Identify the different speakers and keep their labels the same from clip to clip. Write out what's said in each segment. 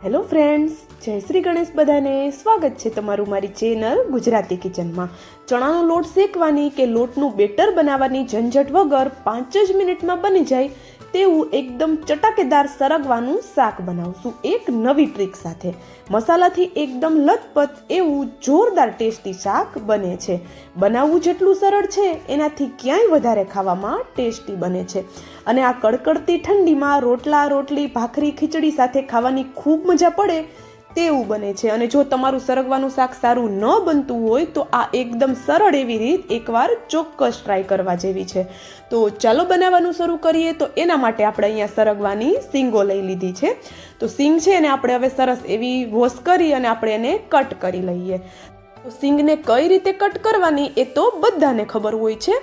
Speaker 1: Hello friends, જય શ્રી ગણેશ. બધાને સ્વાગત છે તમારું મારી ચેનલ ગુજરાતી કિચનમાં. ચણાનો લોટ શેકવાની કે લોટનું બેટર બનાવવાની ઝંઝટ વગર 5 જ મિનિટમાં બની જાય તેવું એકદમ ચટાકેદાર સરગવાનું શાક બનાવશું એક નવી ટ્રીક સાથે. મસાલાથી એકદમ લથપથ એવું જોરદાર ટેસ્ટી શાક બને છે. બનાવવું જેટલું સરળ છે એનાથી ક્યાંય વધારે ખાવામાં ટેસ્ટી બને છે અને આ કડકડતી ઠંડીમાં રોટલા, રોટલી, ભાખરી, ખીચડી સાથે ખાવાની ખૂબ મજા પડે તેવું બને છે. અને જો તમારું સરગવાનું શાક સારું ન બનતું હોય તો આ એકદમ સરળ એવી રીત એકવાર ચોક્કસ ટ્રાય કરવા જેવી છે. તો ચાલો બનાવવાનું શરૂ કરીએ. તો એના માટે આપણે અહીંયા સરગવાની સિંગો લઈ લીધી છે. તો સિંગ છે એને આપણે હવે સરસ એવી વોશ કરી અને આપણે એને કટ કરી લઈએ. તો સિંગને કઈ રીતે કટ કરવાની એ તો બધાને ખબર હોય છે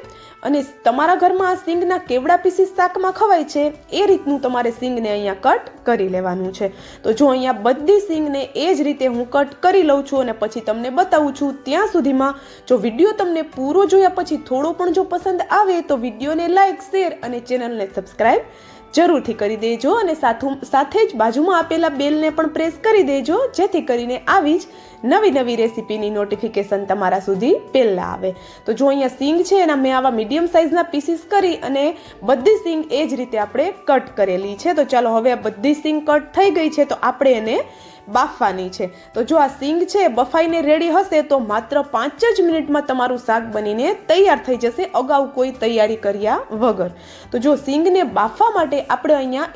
Speaker 1: અને તમારા ઘરમાં આ સિંગના કેવડા પીસીસ શાકમાં ખવાય છે એ રીતનું તમારે સિંગને અહીંયા કટ કરી લેવાનું છે. તો જો અહીંયા બધી સિંગને એ જ રીતે હું કટ કરી લઉં છું અને પછી તમને બતાવું છું. ત્યાં સુધીમાં જો વિડીયો તમને પૂરો જોયા પછી થોડો પણ જો પસંદ આવે તો વિડીયોને લાઇક, શેર અને ચેનલને સબસ્ક્રાઈબ જરૂરથી કરી દેજો અને સાથે જ બાજુમાં આપેલા બેલને પણ પ્રેસ કરી દેજો જેથી કરીને આવી જ નવી નવી રેસીપીની નોટિફિકેશન તમારા સુધી પહેલા આવે. તો જો અહીંયા સિંગ છે એના મેં આવા મીડિયમ સાઇઝના પીસીસ કરી અને બધી સિંગ એ જ રીતે આપણે કટ કરેલી છે. તો ચાલો હવે આ બધી સિંગ કટ થઈ ગઈ છે તો આપણે એને બાફવાની છે. તો જો આ સિંગ છે બફાઈને રેડી હશે તો માત્ર 5 જ મિનિટમાં તમારું શાક બનીને તૈયાર થઈ જશે અગાઉ કોઈ તૈયારી કર્યા વગર. તો જો સિંગને બાફવા માટે આપણે અહીંયા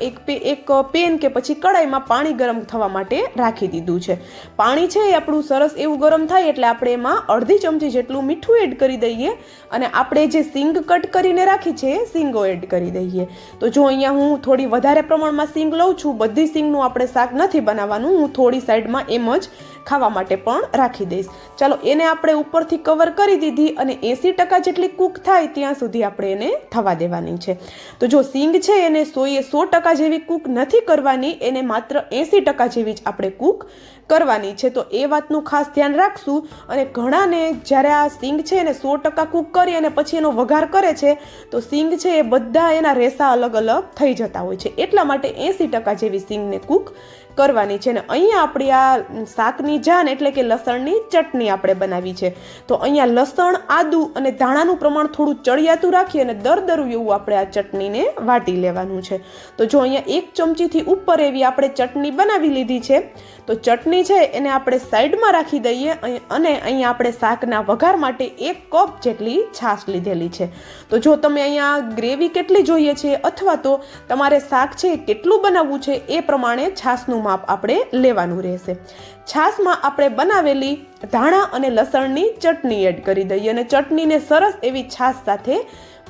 Speaker 1: એક પેન કે પછી કડાઈમાં પાણી ગરમ થવા માટે રાખી દીધું છે. પાણી છે એ આપણું સરસ એવું ગરમ થાય એટલે આપણે એમાં અડધી ચમચી જેટલું મીઠું એડ કરી દઈએ અને આપણે જે સિંગ કટ કરીને રાખી છે સિંગો એડ કરી દઈએ. તો જો અહીંયા હું થોડી વધારે પ્રમાણમાં સિંગ લઉં છું. બધી સિંગનું આપણે શાક નથી બનાવવાનું, હું થોડી સાઈડમાં એમ જ ખાવા માટે પણ રાખી દઈશ. ચાલો એને આપણે ઉપરથી કવર કરી દીધી અને 80% જેટલી કૂક થાય ત્યાં સુધી આપણે એને થવા દેવાની છે. તો જો સિંગ છે એને 100% જેવી કૂક નથી કરવાની, એને માત્ર 80% જેવી જ આપણે કૂક કરવાની છે. તો એ વાતનું ખાસ ધ્યાન રાખશું. અને ઘણાને જ્યારે આ સિંગ છે એને 100% કૂક કરી અને પછી એનો વઘાર કરે છે તો સિંગ છે એ બધા એના રેસા અલગ અલગ થઈ જતા હોય છે. એટલા માટે 80% જેવી સિંગને કૂક કરવાની છે. ને અહીંયા આપણી આ શાકની જાન એટલે કે લસણની ચટણી આપણે બનાવી છે. તો અહીંયા લસણ, આદુ અને ધાણાનું પ્રમાણ થોડું ચડિયાતું રાખી અને દરદરું એવું આપણે આ ચટણીને વાટી લેવાનું છે. તો જો અહીંયા 1 ચમચીથી ઉપર એવી આપણે ચટણી બનાવી લીધી છે. તો ચટણી છે એને આપણે સાઈડમાં રાખી દઈએ અને અહીંયા આપણે શાકના વઘાર માટે 1 કપ જેટલી છાશ લીધેલી છે. તો જો તમે અહીંયા ગ્રેવી કેટલી જોઈએ છે અથવા તો તમારે શાક છે કેટલું બનાવવું છે એ પ્રમાણે છાશનું માપ આપણે લેવાનું રહેશે. છાશમાં આપણે બનાવેલી ધાણા અને લસણની ચટણી એડ કરી દઈએ અને ચટણીને સરસ એવી છાશ સાથે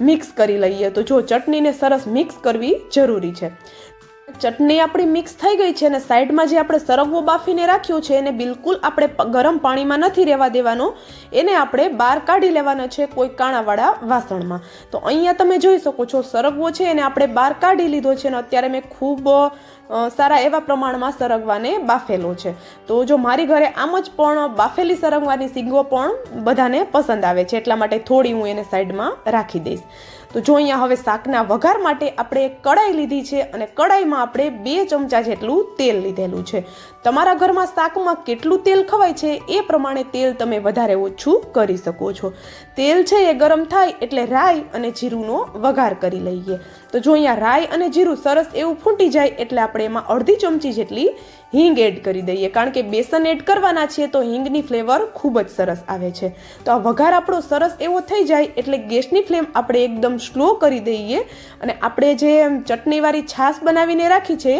Speaker 1: મિક્સ કરી લઈએ. તો જો ચટણીને સરસ મિક્સ કરવી જરૂરી છે. ચટણી આપણી મિક્સ થઈ ગઈ છે અને સાઈડમાં જે આપણે સરગવો બાફીને રાખ્યો છે એને બિલકુલ આપણે ગરમ પાણીમાં નથી રહેવા દેવાનો, એને આપણે બહાર કાઢી લેવાનો છે કોઈ કાણાવાળા વાસણમાં. તો અહીંયા તમે જોઈ શકો છો સરગવો છે એને આપણે બહાર કાઢી લીધો છે અને અત્યારે મેં ખૂબ સારા એવા પ્રમાણમાં સરગવાને બાફેલો છે. તો જો મારી ઘરે આમ જ પણ બાફેલી સરગવાની સિંગો પણ બધાને પસંદ આવે છે એટલા માટે થોડી હું એને સાઈડમાં રાખી દઈશ. તો જો અહીંયા હવે શાકના વઘાર માટે આપણે એક કડાઈ લીધી છે અને કડાઈમાં આપણે 2 ચમચા જેટલું તેલ લીધેલું છે. તમારા ઘરમાં શાકમાં કેટલું તેલ ખવાય છે એ પ્રમાણે તેલ તમે વધારે ઓછું કરી શકો છો. તેલ છે એ ગરમ થાય એટલે રાઈ અને જીરુંનો વઘાર કરી લઈએ. તો જો અહીંયા રાઈ અને જીરું સરસ એવું ફૂટી જાય એટલે આપણે એમાં અડધી ચમચી જેટલી હિંગ એડ કરી દઈએ. કારણ કે બેસન એડ કરવાના છીએ તો હિંગની ફ્લેવર ખૂબ જ સરસ આવે છે. તો આ વઘાર આપણો સરસ એવો થઈ જાય એટલે ગેસની ફ્લેમ આપણે એકદમ સ્લો કરી દઈએ અને આપણે જે ચટણીવાળી છાશ બનાવીને રાખી છે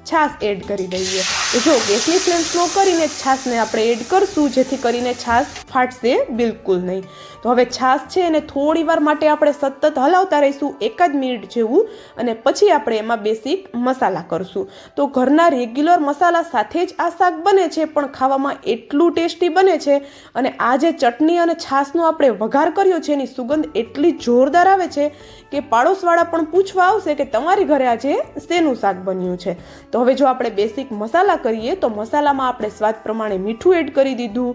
Speaker 1: છાશ એડ કરી દઈએ. તો જો ગેસની ફ્લેમ સ્લો કરીને છાશને આપણે એડ કરશું જેથી કરીને છાશ ફાટશે બિલકુલ નહીં. તો હવે છાશ છે એને થોડી વાર માટે આપણે સતત હલાવતા રહીશું 1 જ મિનિટ જેવું અને પછી આપણે એમાં બેસિક મસાલા કરશું. તો ઘરના રેગ્યુલર મસાલા સાથે જ આ શાક બને છે પણ ખાવામાં એટલું ટેસ્ટી બને છે અને આ જે ચટણી અને છાશનો આપણે વઘાર કર્યો છે એની સુગંધ એટલી જોરદાર આવે છે કે પાડોશવાળા પણ પૂછવા આવશે કે તમારી ઘરે આજે શેનું શાક બન્યું છે. તો હવે જો આપણે બેસિક મસાલા કરીએ તો મસાલામાં આપણે સ્વાદ પ્રમાણે મીઠું એડ કરી દીધું,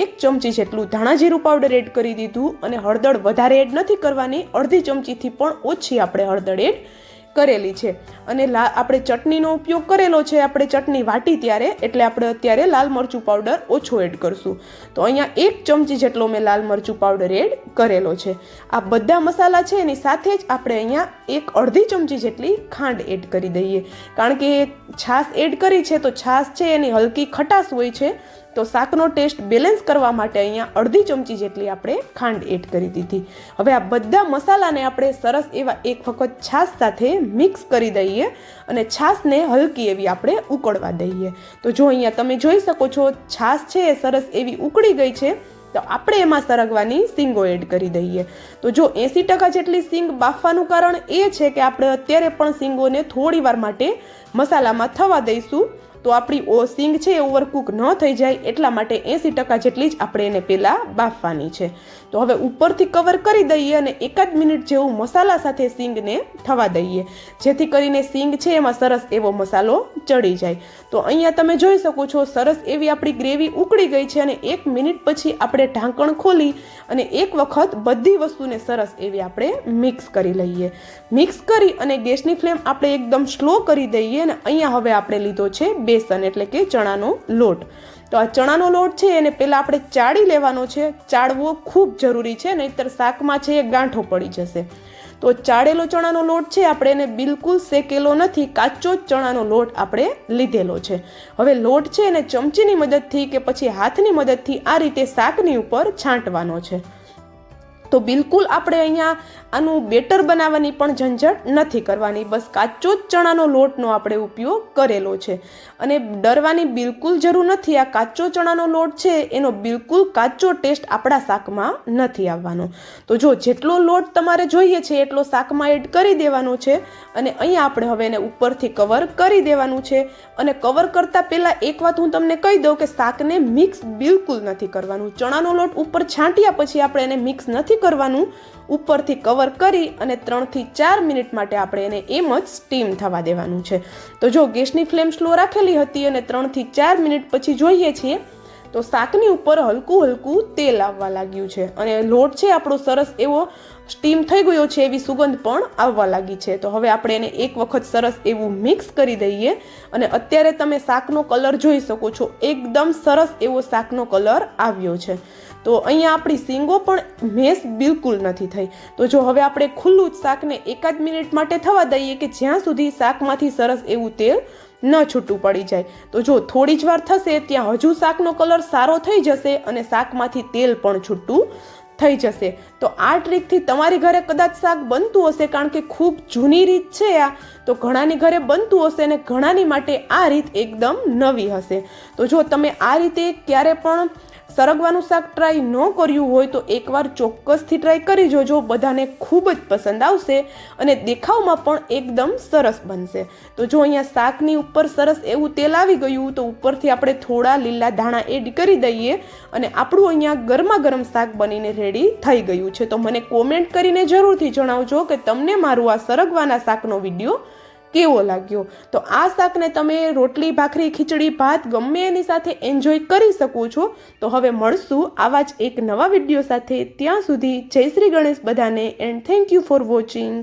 Speaker 1: 1 ચમચી જેટલું ધાણા જીરું પાવડર એડ કરી દીધું અને હળદર વધારે એડ નથી કરવાની, અડધી ચમચીથી પણ ઓછી આપણે હળદર એડ કરેલી છે અને આપણે ચટણીનો ઉપયોગ કરેલો છે, આપણે ચટણી વાટી ત્યારે, એટલે આપણે અત્યારે લાલ મરચું પાવડર ઓછો એડ કરશું. તો અહીંયા 1 ચમચી જેટલો મેં લાલ મરચું પાવડર એડ કરેલો છે. આ બધા મસાલા છે એની સાથે જ આપણે અહીંયા 1/2 ચમચી જેટલી ખાંડ એડ કરી દઈએ, કારણ કે છાશ એડ કરી છે તો છાશ છે એની હલકી ખટાશ હોય છે, તો શાકનો ટેસ્ટ બેલેન્સ કરવા માટે અહીંયા 1/2 ચમચી જેટલી આપણે ખાંડ એડ કરી દીધી. હવે આ બધા મસાલાને આપણે સરસ એવા એક વખત છાશ સાથે મિક્સ કરી દઈએ અને છાશને હલકી એવી આપણે ઉકળવા દઈએ. તો જો અહીંયા તમે જોઈ શકો છો છાશ છે એ સરસ એવી ઉકળી ગઈ છે. તો આપણે એમાં સરગવાની સિંગો એડ કરી દઈએ. તો જો 80% જેટલી સિંગ બાફવાનું કારણ એ છે કે આપણે અત્યારે પણ સિંગોને થોડી વાર માટે મસાલામાં થવા દઈશું, તો આપણી સિંગ છે એ ઓવરકુક ન થઈ જાય, એટલા માટે 80% જેટલી જ આપણે એને પહેલાં બાફવાની છે. તો હવે ઉપરથી કવર કરી દઈએ અને 1 મિનિટ જેવું મસાલા સાથે સિંગને થવા દઈએ, જેથી કરીને સિંગ છે એમાં સરસ એવો મસાલો ચડી જાય. તો અહીંયા તમે જોઈ શકો છો સરસ એવી આપણી ગ્રેવી ઉકળી ગઈ છે અને 1 મિનિટ પછી આપણે ઢાંકણ ખોલી અને એક વખત બધી વસ્તુને સરસ એવી આપણે મિક્સ કરી લઈએ. મિક્સ કરી અને ગેસની ફ્લેમ આપણે એકદમ સ્લો કરી દઈએ અને અહીંયા હવે આપણે લીધો છે બેસન એટલે કે ચણાનો લોટ. તો આ ચણાનો લોટ છે એને પહેલાં આપણે ચાળી લેવાનો છે. ચાળવો ખૂબ જરૂરી છે, નહીંતર શાકમાં છે એ ગાંઠો પડી જશે. તો ચાળેલો ચણાનો લોટ છે આપણે એને બિલકુલ શેકેલો નથી, કાચો જ ચણાનો લોટ આપણે લીધેલો છે. હવે લોટ છે એને ચમચીની મદદથી કે પછી હાથની મદદથી આ રીતે શાકની ઉપર છાંટવાનો છે. તો બિલકુલ આપણે અહીંયા આનું બેટર બનાવવાની પણ ઝંઝટ નથી કરવાની, બસ કાચો જ ચણાનો લોટનો આપણે ઉપયોગ કરેલો છે અને ડરવાની બિલકુલ જરૂર નથી. આ કાચો ચણાનો લોટ છે એનો બિલકુલ કાચો ટેસ્ટ આપણા શાકમાં નથી આવવાનો. તો જો જેટલો લોટ તમારે જોઈએ છે એટલો શાકમાં એડ કરી દેવાનો છે અને અહીંયા આપણે હવે એને ઉપરથી કવર કરી દેવાનું છે. અને કવર કરતાં પહેલાં એક વાત હું તમને કહી દઉં કે શાકને મિક્સ બિલકુલ નથી કરવાનું. ચણાનો લોટ ઉપર છાંટ્યા પછી આપણે એને મિક્સ નથી કરવાનું. ઉપરથી કવર કરી અને 3 થી 4 મિનિટ માટે આપણે એને એમ જ સ્ટીમ થવા દેવાનું છે. તો જો ગેસની ફ્લેમ સ્લો રાખેલી હતી અને 3 થી 4 મિનિટ પછી જોઈએ છીએ તો શાકની ઉપર હલકું હલકું તેલ આવવા લાગ્યું છે અને લોટ છે આપણો સરસ એવો સ્ટીમ થઈ ગયો છે, એવી સુગંધ પણ આવવા લાગી છે. તો હવે આપણે એને એક વખત સરસ એવું મિક્સ કરી દઈએ અને અત્યારે તમે શાકનો કલર જોઈ શકો છો, એકદમ સરસ એવો શાકનો કલર આવ્યો છે. તો અહીંયા આપણી સિંગો પણ મેશ બિલકુલ નથી થઈ. તો જો હવે આપણે ખુલ્લું જ શાકને 1 મિનિટ માટે થવા દઈએ કે જ્યાં સુધી શાકમાંથી સરસ એવું તેલ ન છૂટું પડી જાય. તો જો થોડી જ વાર થશે ત્યાં હજુ શાકનો કલર સારો થઈ જશે અને શાકમાંથી તેલ પણ છૂટું થઈ જશે. તો આ ટ્રીકથી તમારી ઘરે કદાચ શાક બનતું હશે, કારણ કે ખૂબ જૂની રીત છે આ, તો ઘણાની ઘરે બનતું હશે અને ઘણાની માટે આ રીત એકદમ નવી હશે. તો જો તમે આ રીતે ક્યારે પણ સરગવાનું શાક ટ્રાય ન કર્યું હોય તો એકવાર ચોક્કસથી ટ્રાય કરી જોજો, બધાને ખૂબ જ પસંદ આવશે અને દેખાવમાં પણ એકદમ સરસ બનશે. તો જો અહીંયા શાકની ઉપર સરસ એવું તેલ આવી ગયું તો ઉપરથી આપણે થોડા લીલા ધાણા એડ કરી દઈએ અને આપણું અહીંયા ગરમા ગરમ શાક બનીને રેડી થઈ ગયું છે. તો મને કોમેન્ટ કરીને જરૂરથી જણાવજો કે તમને મારું આ સરગવાના શાકનો વિડીયો કેવો લાગ્યો. તો આ શાકને તમે રોટલી, ભાખરી, ખીચડી, ભાત ગમે એની સાથે એન્જોય કરી શકો છો. તો હવે મળશું આવા જ એક નવા વિડીયો સાથે. ત્યાં સુધી જય શ્રી ગણેશ બધાને and thank you for watching.